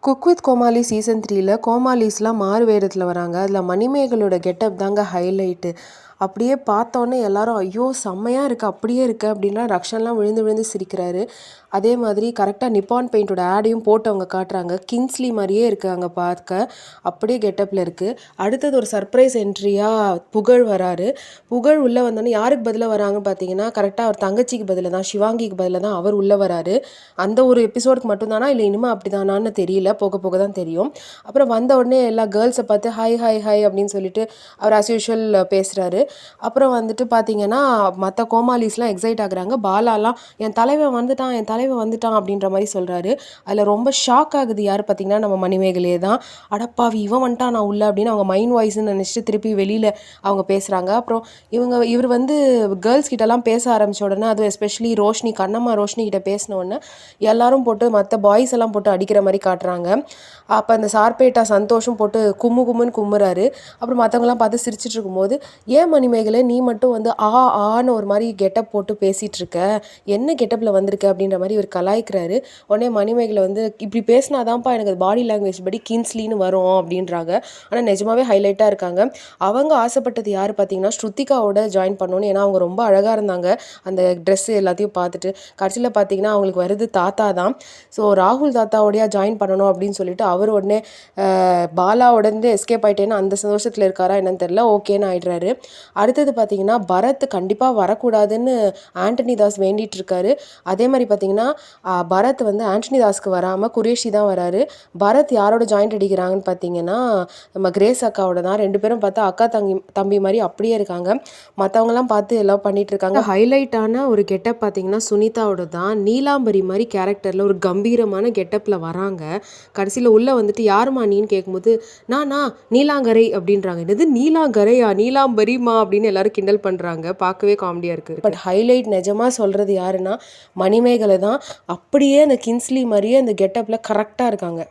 Cook with Comali season 3ல கோமாளிஸ்லாம் மாறு வேடத்தில் வராங்க. அதில் மணிமேகலோட கெட்டப் தாங்க ஹைலைட்டு. அப்படியே பார்த்தோன்னே எல்லாரும் ஐயோ செம்மையாக இருக்குது அப்படியே இருக்குது அப்படின்லாம் ரக்ஷன்லாம் விழுந்து விழுந்து சிரிக்கிறாரு. அதே மாதிரி கரெக்டாக நிப்பான் பெயிண்டோட ஆடையும் போட்டு அவங்க காட்டுறாங்க. கிங்ஸ்லி மாதிரியே இருக்குது அங்கே பார்க்க. அப்படியே கெட்டப்பில் இருக்குது. அடுத்தது ஒரு சர்ப்ரைஸ் என்ட்ரியாக புகழ் வராரு. புகழ் உள்ளே வந்தோன்னே யாருக்கு பதிலாக வராங்கன்னு பார்த்தீங்கன்னா கரெக்டாக அவர் தங்கச்சிக்கு பதிலாக தான், சிவாங்கிக்கு பதிலாக தான் அவர் உள்ளே வராரு. அந்த ஒரு எபிசோடுக்கு மட்டும்தானா இல்லை இனிமேல் அப்படி தானான்னு தெரியல, போக போக தான் தெரியும். அப்புறம் வந்த உடனே எல்லா கேர்ள்ஸை பார்த்து ஹாய் ஹாய் ஹாய் அப்படின்னு சொல்லிட்டு அவர் ஆஸ் யூஷுவல் பேசுகிறாரு. அப்புறம் வந்துட்டு பார்த்தீங்கன்னா மற்ற கோமாளிஸ்லாம் எக்ஸைட் ஆகுறாங்க. பாலாலாம் என் தலைவன் வந்துட்டான் அப்படின்ற மாதிரி சொல்கிறாரு. அதில் ரொம்ப ஷாக் ஆகுது யார் பார்த்தீங்கன்னா நம்ம மணிமேகலையே தான். அடப்பாவி இவன் வந்துட்டான் நான் உள்ள அப்படின்னு அவங்க மைண்ட் வாய்ஸ்ன்னு நினச்சிட்டு திருப்பி வெளியில் அவங்க பேசுகிறாங்க. அப்புறம் இவர் வந்து கேர்ள்ஸ் கிட்டலாம் பேச ஆரம்பித்த உடனே, அதுவும் எஸ்பெஷலி ரோஷினி, கண்ணம்மா ரோஷினி கிட்ட பேசின உடனே எல்லாரும் போட்டு மற்ற பாய்ஸ் எல்லாம் போட்டு அடிக்கிற மாதிரி காட்டுறாங்க. அப்போ அந்த சார்பேட்டா சந்தோஷம் போட்டு கும்முன்னு கும்முறாரு. அப்புறம் மற்றவங்களாம் பார்த்து சிரிச்சிட்டு இருக்கும்போது, ஏன் மணிமேகலை நீ மட்டும் வந்து ஆன்னு ஒரு மாதிரி கெட்டப் போட்டு பேசிகிட்டு இருக்க, என்ன கெட்டப்பில் வந்திருக்க அப்படின்ற மாதிரி இவர் கலாய்க்கிறாரு. உடனே மணிமேகலை வந்து இப்படி பேசினாதான்ப்பா எனக்கு அது பாடி லாங்குவேஜ் படி கின்ஸ்லின்னு வரும் அப்படின்றாங்க. ஆனால் நிஜமாவே ஹைலைட்டாக இருக்காங்க. அவங்க ஆசைப்பட்டது யார் பார்த்தீங்கன்னா ஸ்ருத்திகாவோட ஜாயின் பண்ணணும்னு. ஏன்னா அவங்க ரொம்ப அழகாக இருந்தாங்க அந்த ட்ரெஸ்ஸு எல்லாத்தையும் பார்த்துட்டு. கடைசியில் பார்த்தீங்கன்னா அவங்களுக்கு வருது தாத்தா தான். ஸோ ராகுல் தாத்தாவோடையா ஜாயின் பண்ணணும் அப்படின்னு சொல்லிட்டு அவர் உடனே பாலாவோடனே எஸ்கேப் ஆகிட்டேன்னு அந்த சந்தோஷத்தில் இருக்காரா என்னன்னு தெரியல, ஓகேன்னு ஆயிடுறாரு. அடுத்தது பார்த்தீங்கன்னா பரத் கண்டிப்பாக வரக்கூடாதுன்னு ஆண்டனி தாஸ் வேண்டிகிட்டு இருக்காரு. அதே மாதிரி பார்த்தீங்கன்னா பரத் வந்து ஆண்டனி தாஸ்க்கு வராமல் குரேஷி தான் வராரு. பரத் யாரோட ஜாயிண்ட் அடிக்கிறாங்கன்னு பார்த்தீங்கன்னா நம்ம கிரேஸ் அக்காவோட தான். 2 பேரும் பார்த்தா அக்கா தம்பி மாதிரி அப்படியே இருக்காங்க. மற்றவங்களாம் பார்த்து எல்லாம் பண்ணிட்டு இருக்காங்க. ஹைலைட்டான ஒரு கெட்டப் பார்த்தீங்கன்னா சுனிதாவோட தான். நீலாம்பரி மாதிரி கேரக்டரில் ஒரு கம்பீரமான கெட்டப்பில் வராங்க. கடைசியில் உள்ளே வந்துட்டு யாருமா நீன்னு கேட்கும்போது நானா நீலாங்கரை அப்படின்றாங்க. என்னது நீலாங்கரையா, நீலாம்பரிமா அப்படின்னு எல்லாரும் கிண்டல் பண்ணுறாங்க. பார்க்கவே காமெடியாக இருக்குது. பட் ஹைலைட் நிஜமாக சொல்கிறது யாருன்னா மணிமேகலை தான். அப்படியே அந்த கின்ஸ்லி மாதிரியே அந்த கெட்டப்பில் கரெக்டாக இருக்காங்க.